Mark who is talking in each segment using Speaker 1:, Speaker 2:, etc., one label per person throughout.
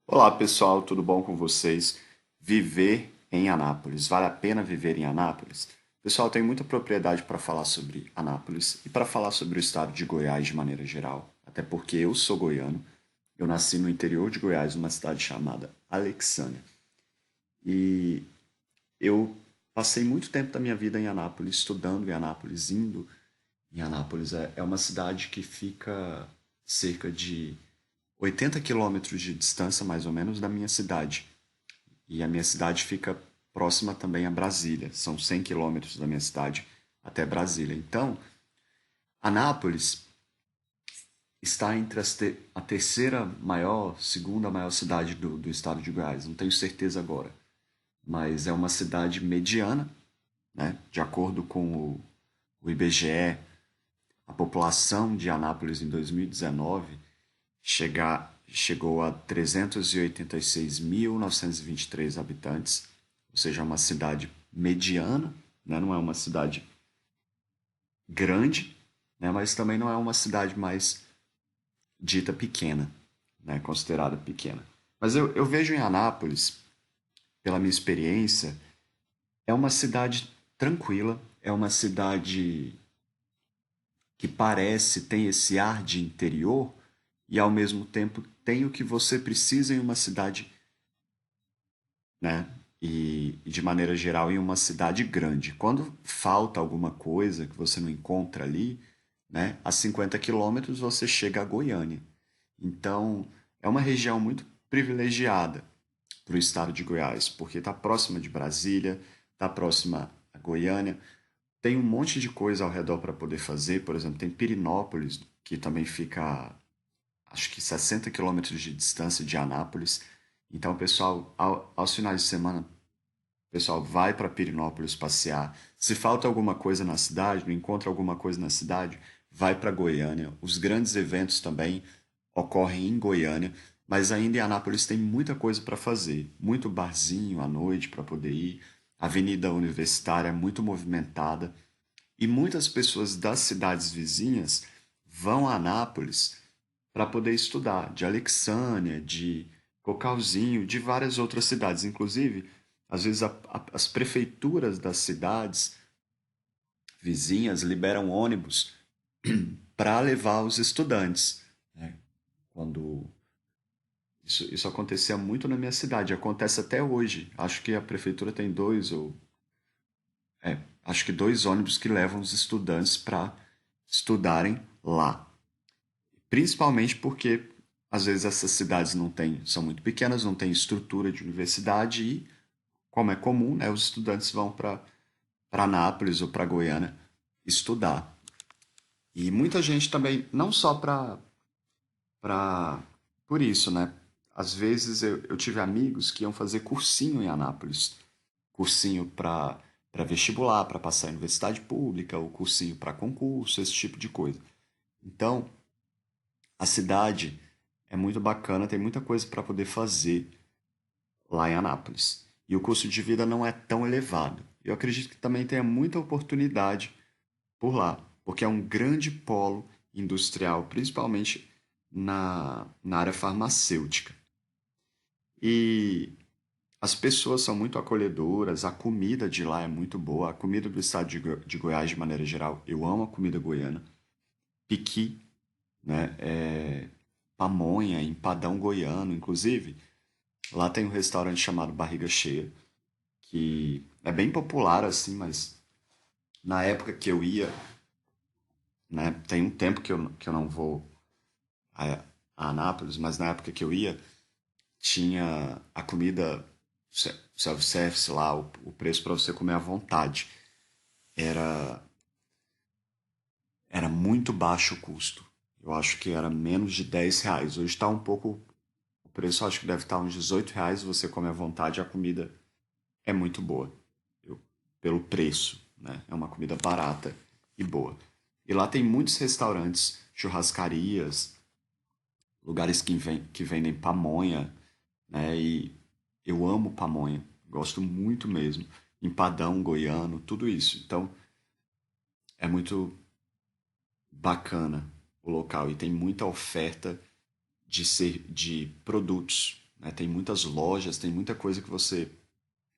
Speaker 1: Olá pessoal, tudo bom com vocês? Viver em Anápolis, vale a pena viver em Anápolis? Pessoal, tem muita propriedade para falar sobre Anápolis e para falar sobre o estado de Goiás de maneira geral, até porque eu sou goiano, eu nasci no interior de Goiás, numa cidade chamada Alexânia, e eu passei muito tempo da minha vida em Anápolis, estudando em Anápolis, indo em Anápolis. É uma cidade que fica cerca de 80 quilômetros de distância, mais ou menos, da minha cidade. E a minha cidade fica próxima também a Brasília. São 100 quilômetros da minha cidade até Brasília. Então, Anápolis está entre a terceira maior, segunda maior cidade do estado de Goiás. Não tenho certeza agora. Mas é uma cidade mediana, né? De acordo com o IBGE, a população de Anápolis em 2019 chegou a 386.923 habitantes, ou seja, é uma cidade mediana, né? Não é uma cidade grande, né? Mas também não é uma cidade mais dita pequena, né? Considerada pequena. Mas eu vejo em Anápolis, pela minha experiência, é uma cidade tranquila, é uma cidade que parece, tem esse ar de interior e ao mesmo tempo tem o que você precisa em uma cidade, né? E de maneira geral em uma cidade grande. Quando falta alguma coisa que você não encontra ali, né? A 50 quilômetros você chega a Goiânia. Então é uma região muito privilegiada para o estado de Goiás, porque está próxima de Brasília, está próxima a Goiânia, tem um monte de coisa ao redor para poder fazer. Por exemplo, tem Pirinópolis, que também fica acho que 60 quilômetros de distância de Anápolis. Então, o pessoal, aos finais de semana, o pessoal vai para Pirinópolis passear. Se falta alguma coisa na cidade, não encontra alguma coisa na cidade, vai para Goiânia. Os grandes eventos também ocorrem em Goiânia, mas ainda em Anápolis tem muita coisa para fazer. Muito barzinho à noite para poder ir. A Avenida Universitária é muito movimentada. E muitas pessoas das cidades vizinhas vão a Anápolis para poder estudar, de Alexânia, de Cocalzinho, de várias outras cidades. Inclusive, às vezes as prefeituras das cidades vizinhas liberam ônibus para levar os estudantes, né? Quando isso acontecia muito na minha cidade, acontece até hoje. Acho que a prefeitura tem acho que dois ônibus que levam os estudantes para estudarem lá. Principalmente porque às vezes essas cidades não têm, são muito pequenas, não têm estrutura de universidade e, como é comum, né, os estudantes vão para Anápolis ou para Goiânia estudar. E muita gente também, não só para por isso, né? Às vezes eu tive amigos que iam fazer cursinho em Anápolis, cursinho para vestibular, para passar em universidade pública, ou cursinho para concurso, esse tipo de coisa. Então, a cidade é muito bacana, tem muita coisa para poder fazer lá em Anápolis. E o custo de vida não é tão elevado. Eu acredito que também tenha muita oportunidade por lá, porque é um grande polo industrial, principalmente na área farmacêutica. E as pessoas são muito acolhedoras, a comida de lá é muito boa, a comida do estado de Goiás, de maneira geral, eu amo a comida goiana. Piqui, né? Pamonha, empadão goiano, inclusive. Lá tem um restaurante chamado Barriga Cheia, que é bem popular assim, mas na época que eu ia, né, tem um tempo que eu não vou a, a Anápolis, mas na época que eu ia, tinha a comida self-service lá, o preço para você comer à vontade. Era, era muito baixo o custo. Eu acho que era menos de R$ 10. Hoje está um pouco. O preço acho que deve estar uns R$ 18. Você come à vontade, a comida é muito boa. Eu- Pelo preço, né? É uma comida barata e boa. E lá tem muitos restaurantes, churrascarias, lugares que vendem pamonha, né? E eu amo pamonha, gosto muito mesmo. Empadão goiano, tudo isso. Então é muito bacana o local e tem muita oferta de produtos. né? Tem muitas lojas, tem muita coisa que você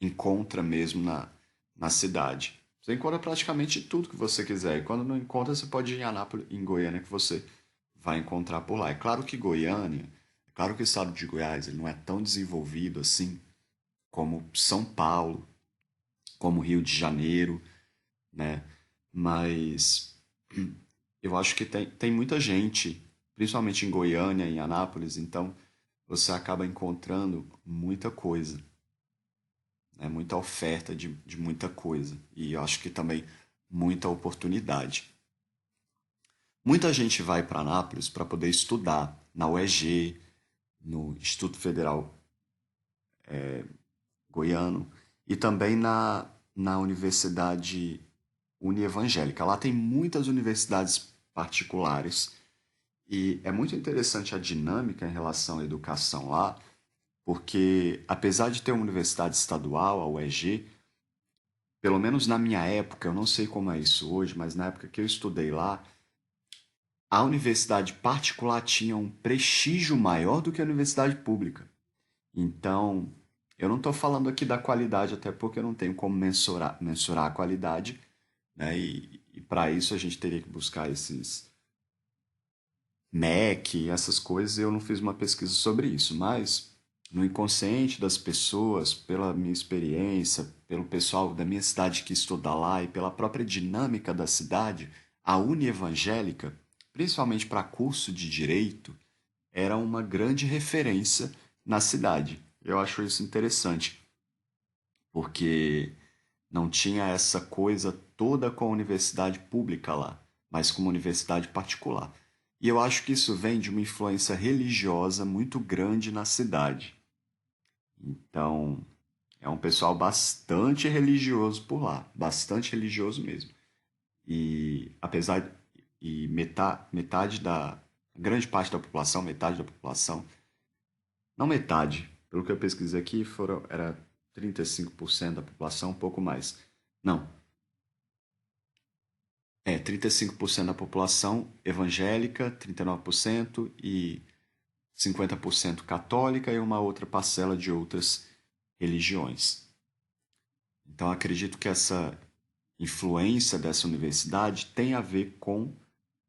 Speaker 1: encontra mesmo na cidade. Você encontra praticamente tudo que você quiser. E quando não encontra, você pode ir em Anápolis, em Goiânia, que você vai encontrar por lá. É claro que Goiânia, é claro que o estado de Goiás ele não é tão desenvolvido assim como São Paulo, como Rio de Janeiro, né? Mas eu acho que tem muita gente, principalmente em Goiânia, em Anápolis, então você acaba encontrando muita coisa, né? Muita oferta de muita coisa. E eu acho que também muita oportunidade. Muita gente vai para Anápolis para poder estudar na UEG, no Instituto Federal Goiano e também na Universidade Unievangélica. Lá tem muitas universidades particulares e é muito interessante a dinâmica em relação à educação lá, porque apesar de ter uma universidade estadual, a UEG, pelo menos na minha época, eu não sei como é isso hoje, mas na época que eu estudei lá, a universidade particular tinha um prestígio maior do que a universidade pública. Então, eu não estou falando aqui da qualidade, até porque eu não tenho como mensurar a qualidade, né? E para isso a gente teria que buscar esses MEC, essas coisas. Eu não fiz uma pesquisa sobre isso, mas no inconsciente das pessoas, pela minha experiência, pelo pessoal da minha cidade que estuda lá e pela própria dinâmica da cidade, a Unievangélica, principalmente para curso de direito, era uma grande referência na cidade. Eu acho isso interessante, porque não tinha essa coisa toda com a universidade pública lá, mas com uma universidade particular. E eu acho que isso vem de uma influência religiosa muito grande na cidade. Então, é um pessoal bastante religioso por lá, bastante religioso mesmo. E apesar e metade da grande parte da população, metade da população, não metade, pelo que eu pesquisei aqui, era 35% da população, um pouco mais. Não, 35% da população evangélica, 39% e 50% católica e uma outra parcela de outras religiões. Então acredito que essa influência dessa universidade tem a ver com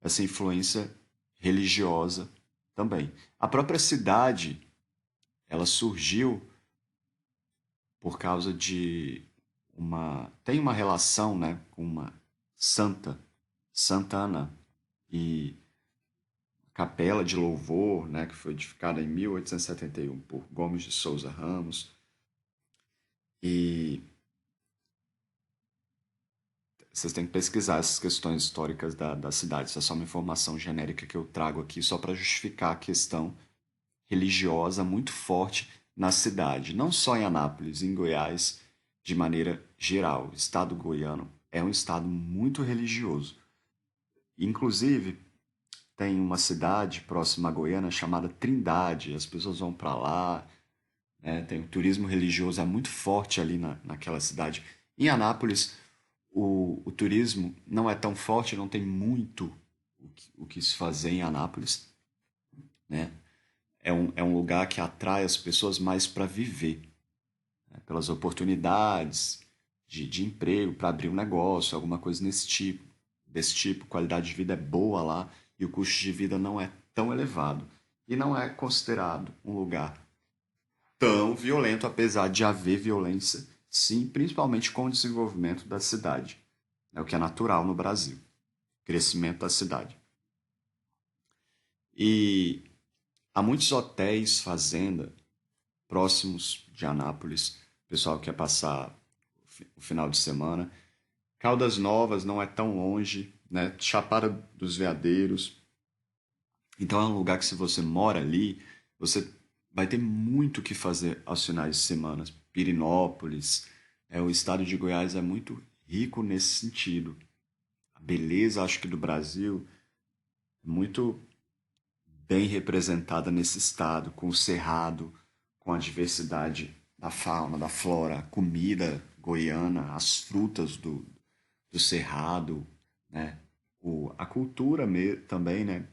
Speaker 1: essa influência religiosa também. A própria cidade, ela surgiu por causa de tem uma relação, né, com uma santa, Santa Ana, e capela de louvor, né, que foi edificada em 1871 por Gomes de Souza Ramos. E vocês têm que pesquisar essas questões históricas da cidade. Isso é só uma informação genérica que eu trago aqui só para justificar a questão religiosa muito forte na cidade. Não só em Anápolis, em Goiás, de maneira geral. O estado goiano é um estado muito religioso. Inclusive, tem uma cidade próxima a Goiânia chamada Trindade. As pessoas vão para lá, né? Tem o turismo religioso é muito forte ali naquela cidade. Em Anápolis, o turismo não é tão forte, não tem muito o que se fazer em Anápolis, né? É um lugar que atrai as pessoas mais para viver, né? Pelas oportunidades de emprego, para abrir um negócio, alguma coisa desse tipo. Qualidade de vida é boa lá e o custo de vida não é tão elevado. E não é considerado um lugar tão violento, apesar de haver violência, sim, principalmente com o desenvolvimento da cidade. É o que é natural no Brasil, crescimento da cidade. E há muitos hotéis, fazenda, próximos de Anápolis. O pessoal quer passar o final de semana. Caldas Novas não é tão longe, né? Chapada dos Veadeiros. Então é um lugar que se você mora ali, você vai ter muito o que fazer aos finais de semana. Pirinópolis, o estado de Goiás é muito rico nesse sentido. A beleza, acho que do Brasil, é muito bem representada nesse estado, com o cerrado, com a diversidade da fauna, da flora, a comida goiana, as frutas do cerrado, né? A cultura também, né?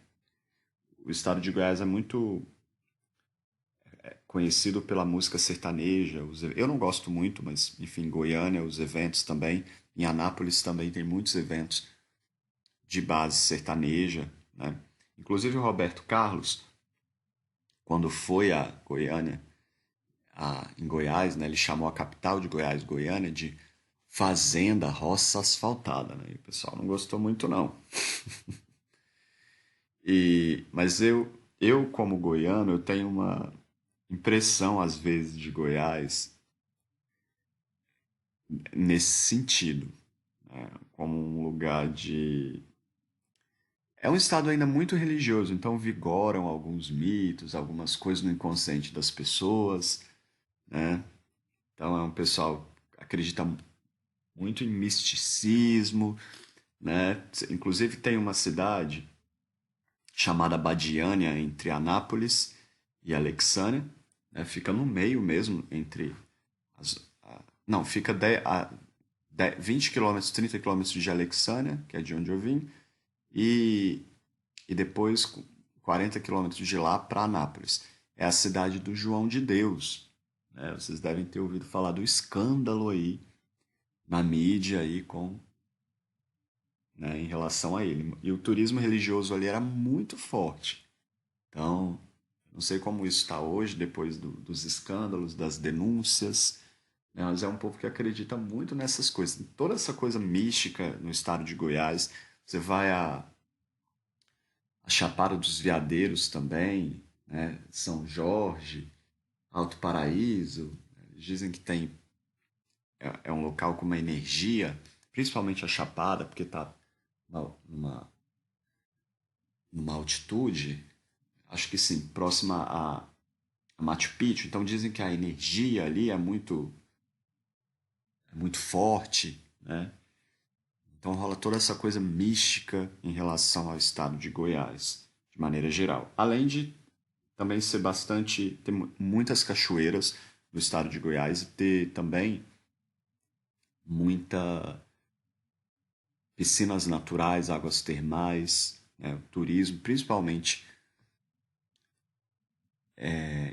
Speaker 1: O estado de Goiás é muito conhecido pela música sertaneja. Eu não gosto muito, mas enfim, Goiânia, os eventos também. Em Anápolis também tem muitos eventos de base sertaneja, né? Inclusive o Roberto Carlos, quando foi a Goiânia, em Goiás, né, ele chamou a capital de Goiás, Goiânia, de fazenda, roça asfaltada, né? E o pessoal não gostou muito, não. Mas eu como goiano, eu tenho uma impressão, às vezes, de Goiás nesse sentido, né? Como um lugar de... É um estado ainda muito religioso, então vigoram alguns mitos, algumas coisas no inconsciente das pessoas, né? Então é um pessoal que acredita muito em misticismo, né? Inclusive tem uma cidade chamada Badiânia entre Anápolis e Alexânia, né? Fica no meio mesmo entre as, não, fica 20 quilômetros, 30 quilômetros de Alexânia, que é de onde eu vim, e, e depois 40 quilômetros de lá para Anápolis. É a cidade do João de Deus, né? Vocês devem ter ouvido falar do escândalo aí na mídia aí com, né, em relação a ele. E o turismo religioso ali era muito forte. Então, não sei como isso está hoje, depois dos escândalos, das denúncias, né? Mas é um povo que acredita muito nessas coisas. Toda essa coisa mística no estado de Goiás. Você vai a Chapada dos Veadeiros também, né? São Jorge, Alto Paraíso. Eles dizem que é um local com uma energia, principalmente a Chapada, porque está numa altitude, acho que sim, próxima a Machu Picchu. Então dizem que a energia ali é muito forte, né? Então rola toda essa coisa mística em relação ao estado de Goiás, de maneira geral. Além de também ser bastante, ter muitas cachoeiras no estado de Goiás e ter também muita piscinas naturais, águas termais, né? O turismo, principalmente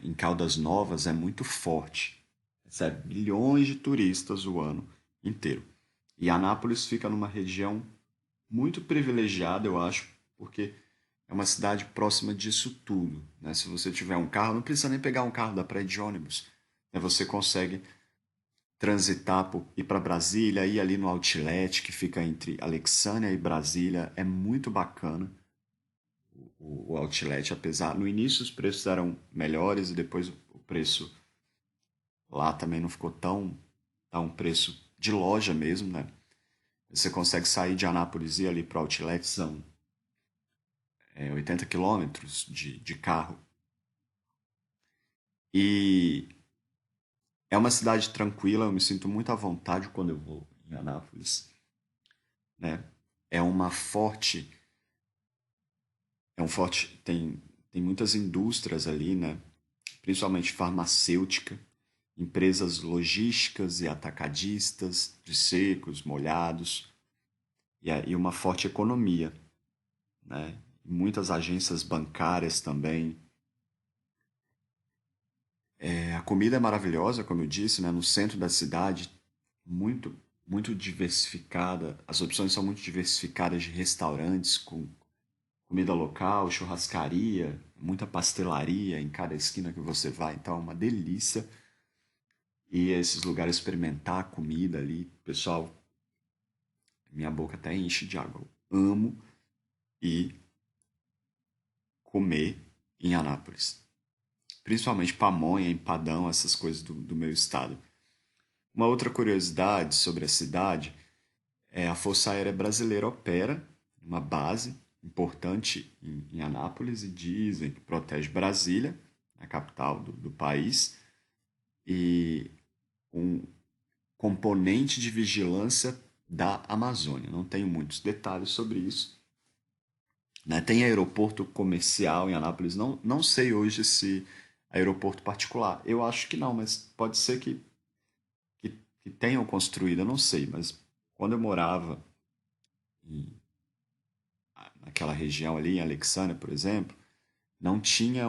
Speaker 1: em Caldas Novas, é muito forte. Recebe milhões de turistas o ano inteiro. E Anápolis fica numa região muito privilegiada, eu acho, porque é uma cidade próxima disso tudo, né? Se você tiver um carro, não precisa nem pegar um carro da praia de ônibus, né? Você consegue transitar ir para Brasília, ir ali no Outlet, que fica entre Alexânia e Brasília. É muito bacana o Outlet, apesar... No início os preços eram melhores e depois o preço lá também não ficou tão preço de loja mesmo, né? Você consegue sair de Anápolis e ir ali para o Outlet, são 80 quilômetros de carro. E é uma cidade tranquila, eu me sinto muito à vontade quando eu vou em Anápolis, né? É uma forte, tem muitas indústrias ali, né? Principalmente farmacêutica, empresas logísticas e atacadistas de secos, molhados, e uma forte economia, né? Muitas agências bancárias também. A comida é maravilhosa, como eu disse, né? No centro da cidade, muito, muito diversificada. As opções são muito diversificadas de restaurantes com comida local, churrascaria, muita pastelaria em cada esquina que você vai. Então é uma delícia ir a esses lugares experimentar a comida ali. Pessoal, minha boca até enche de água. Eu amo ir comer em Anápolis. Principalmente pamonha, empadão, essas coisas do meu estado. Uma outra curiosidade sobre a cidade é a Força Aérea Brasileira opera uma base importante em Anápolis e dizem que protege Brasília, a capital do país, e um componente de vigilância da Amazônia. Não tenho muitos detalhes sobre isso, né? Tem aeroporto comercial em Anápolis, não sei hoje se aeroporto particular. Eu acho que não, mas pode ser que tenham construído, eu não sei, mas quando eu morava em, naquela região ali, em Alexandria, por exemplo, não tinha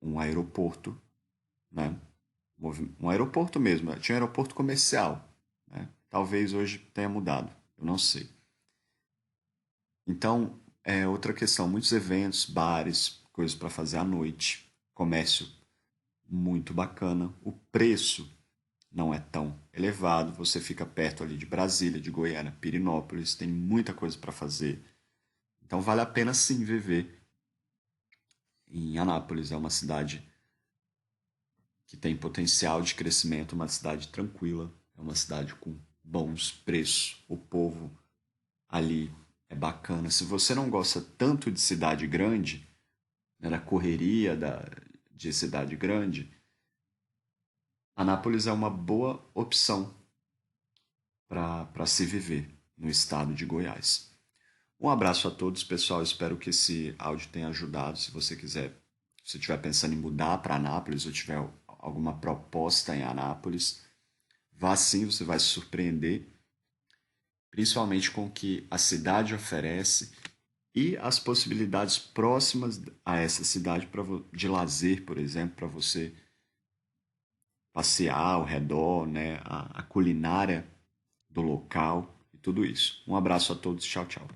Speaker 1: um aeroporto, né? Um aeroporto mesmo, tinha um aeroporto comercial, né? Talvez hoje tenha mudado, eu não sei. Então, é outra questão, muitos eventos, bares, coisas para fazer à noite, comércio muito bacana. O preço não é tão elevado, você fica perto ali de Brasília, de Goiânia, Pirinópolis, tem muita coisa para fazer. Então vale a pena sim viver em Anápolis, é uma cidade que tem potencial de crescimento, uma cidade tranquila, é uma cidade com bons preços, o povo ali é bacana. Se você não gosta tanto de cidade grande, né, da correria de cidade grande, Anápolis é uma boa opção para se viver no estado de Goiás. Um abraço a todos, pessoal. Espero que esse áudio tenha ajudado. Se você quiser, se estiver pensando em mudar para Anápolis ou tiver alguma proposta em Anápolis, vá sim, você vai se surpreender, principalmente com o que a cidade oferece e as possibilidades próximas a essa cidade de lazer, por exemplo, para você passear ao redor, né, a culinária do local e tudo isso. Um abraço a todos, tchau, tchau.